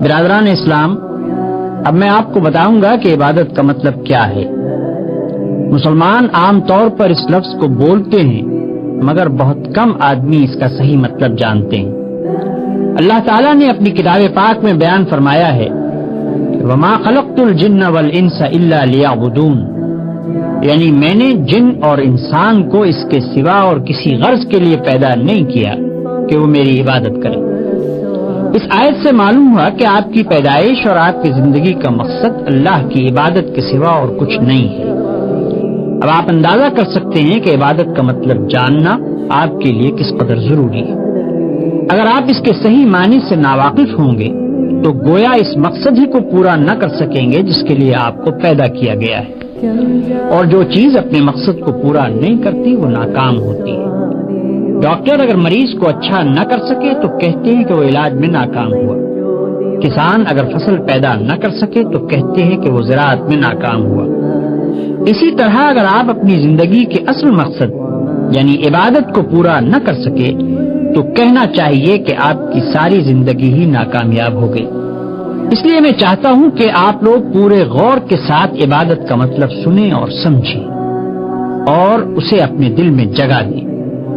برادران اسلام، اب میں آپ کو بتاؤں گا کہ عبادت کا مطلب کیا ہے۔ مسلمان عام طور پر اس لفظ کو بولتے ہیں، مگر بہت کم آدمی اس کا صحیح مطلب جانتے ہیں۔ اللہ تعالیٰ نے اپنی کتاب پاک میں بیان فرمایا ہے، وَمَا خَلَقْتُ الْجِنَّ وَالْإِنسَ إِلَّا لِيَعْبُدُونَ، یعنی میں نے جن اور انسان کو اس کے سوا اور کسی غرض کے لیے پیدا نہیں کیا کہ وہ میری عبادت کرے۔ اس آیت سے معلوم ہوا کہ آپ کی پیدائش اور آپ کی زندگی کا مقصد اللہ کی عبادت کے سوا اور کچھ نہیں ہے۔ اب آپ اندازہ کر سکتے ہیں کہ عبادت کا مطلب جاننا آپ کے لیے کس قدر ضروری ہے۔ اگر آپ اس کے صحیح معنی سے ناواقف ہوں گے تو گویا اس مقصد ہی کو پورا نہ کر سکیں گے جس کے لیے آپ کو پیدا کیا گیا ہے، اور جو چیز اپنے مقصد کو پورا نہیں کرتی وہ ناکام ہوتی ہے۔ ڈاکٹر اگر مریض کو اچھا نہ کر سکے تو کہتے ہیں کہ وہ علاج میں ناکام ہوا۔ کسان اگر فصل پیدا نہ کر سکے تو کہتے ہیں کہ وہ زراعت میں ناکام ہوا۔ اسی طرح اگر آپ اپنی زندگی کے اصل مقصد یعنی عبادت کو پورا نہ کر سکے تو کہنا چاہیے کہ آپ کی ساری زندگی ہی ناکامیاب ہو گئی۔ اس لیے میں چاہتا ہوں کہ آپ لوگ پورے غور کے ساتھ عبادت کا مطلب سنیں اور سمجھیں اور اسے اپنے دل میں جگہ دیں،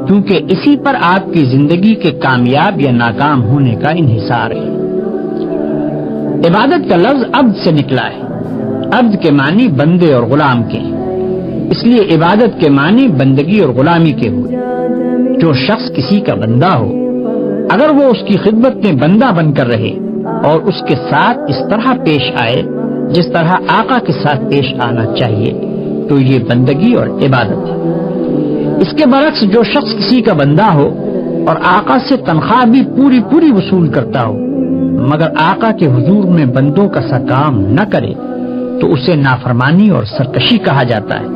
کیونکہ اسی پر آپ کی زندگی کے کامیاب یا ناکام ہونے کا انحصار ہے۔ عبادت کا لفظ عبد سے نکلا ہے۔ عبد کے معنی بندے اور غلام کے ہیں، اس لیے عبادت کے معنی بندگی اور غلامی کے ہوئے۔ جو شخص کسی کا بندہ ہو، اگر وہ اس کی خدمت میں بندہ بن کر رہے اور اس کے ساتھ اس طرح پیش آئے جس طرح آقا کے ساتھ پیش آنا چاہیے تو یہ بندگی اور عبادت ہے۔ اس کے برعکس جو شخص کسی کا بندہ ہو اور آقا سے تنخواہ بھی پوری وصول کرتا ہو مگر آقا کے حضور میں بندوں کا سا کام نہ کرے تو اسے نافرمانی اور سرکشی کہا جاتا ہے،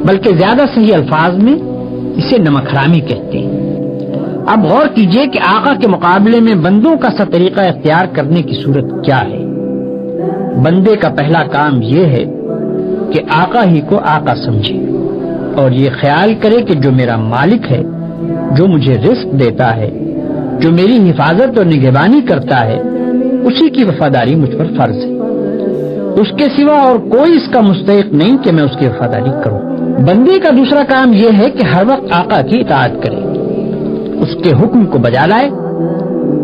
بلکہ زیادہ صحیح الفاظ میں اسے نمک حرامی کہتے ہیں۔ اب غور کیجئے کہ آقا کے مقابلے میں بندوں کا سا طریقہ اختیار کرنے کی صورت کیا ہے۔ بندے کا پہلا کام یہ ہے کہ آقا ہی کو آقا سمجھے اور یہ خیال کرے کہ جو میرا مالک ہے، جو مجھے رزق دیتا ہے، جو میری حفاظت اور نگہبانی کرتا ہے، اسی کی وفاداری مجھ پر فرض ہے۔ اس کے سوا اور کوئی اس کا مستحق نہیں کہ میں اس کی وفاداری کروں۔ بندے کا دوسرا کام یہ ہے کہ ہر وقت آقا کی اطاعت کرے، اس کے حکم کو بجا لائے،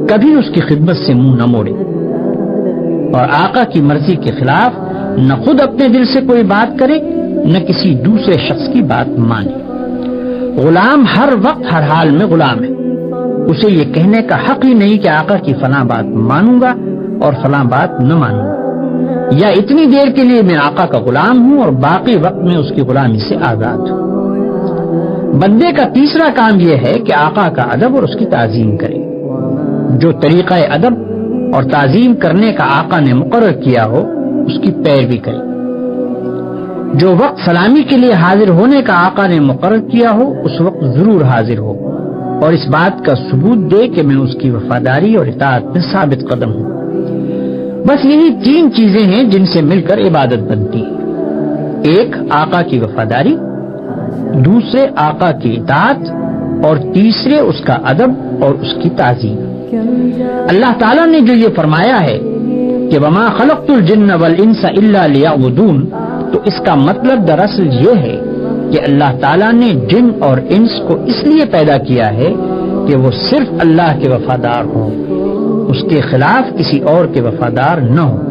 کبھی اس کی خدمت سے منہ نہ موڑے اور آقا کی مرضی کے خلاف نہ خود اپنے دل سے کوئی بات کرے نہ کسی دوسرے شخص کی بات مانے۔ غلام ہر وقت ہر حال میں غلام ہے، اسے یہ کہنے کا حق ہی نہیں کہ آقا کی فلاں بات مانوں گا اور فلاں بات نہ مانوں گا، یا اتنی دیر کے لیے میں آقا کا غلام ہوں اور باقی وقت میں اس کی غلامی سے آزاد ہوں۔ بندے کا تیسرا کام یہ ہے کہ آقا کا ادب اور اس کی تعظیم کرے۔ جو طریقہ ادب اور تعظیم کرنے کا آقا نے مقرر کیا ہو اس کی پیروی کرے۔ جو وقت سلامی کے لیے حاضر ہونے کا آقا نے مقرر کیا ہو اس وقت ضرور حاضر ہو اور اس بات کا ثبوت دے کہ میں اس کی وفاداری اور اطاعت میں ثابت قدم ہوں۔ بس یہی تین چیزیں ہیں جن سے مل کر عبادت بنتی ہے، ایک آقا کی وفاداری، دوسرے آقا کی اطاعت اور تیسرے اس کا ادب اور اس کی تعظیم۔ اللہ تعالیٰ نے جو یہ فرمایا ہے کہ وما خلقت الجن والانس الا لیعبدون، تو اس کا مطلب دراصل یہ ہے کہ اللہ تعالیٰ نے جن اور انس کو اس لیے پیدا کیا ہے کہ وہ صرف اللہ کے وفادار ہوں، اس کے خلاف کسی اور کے وفادار نہ ہوں۔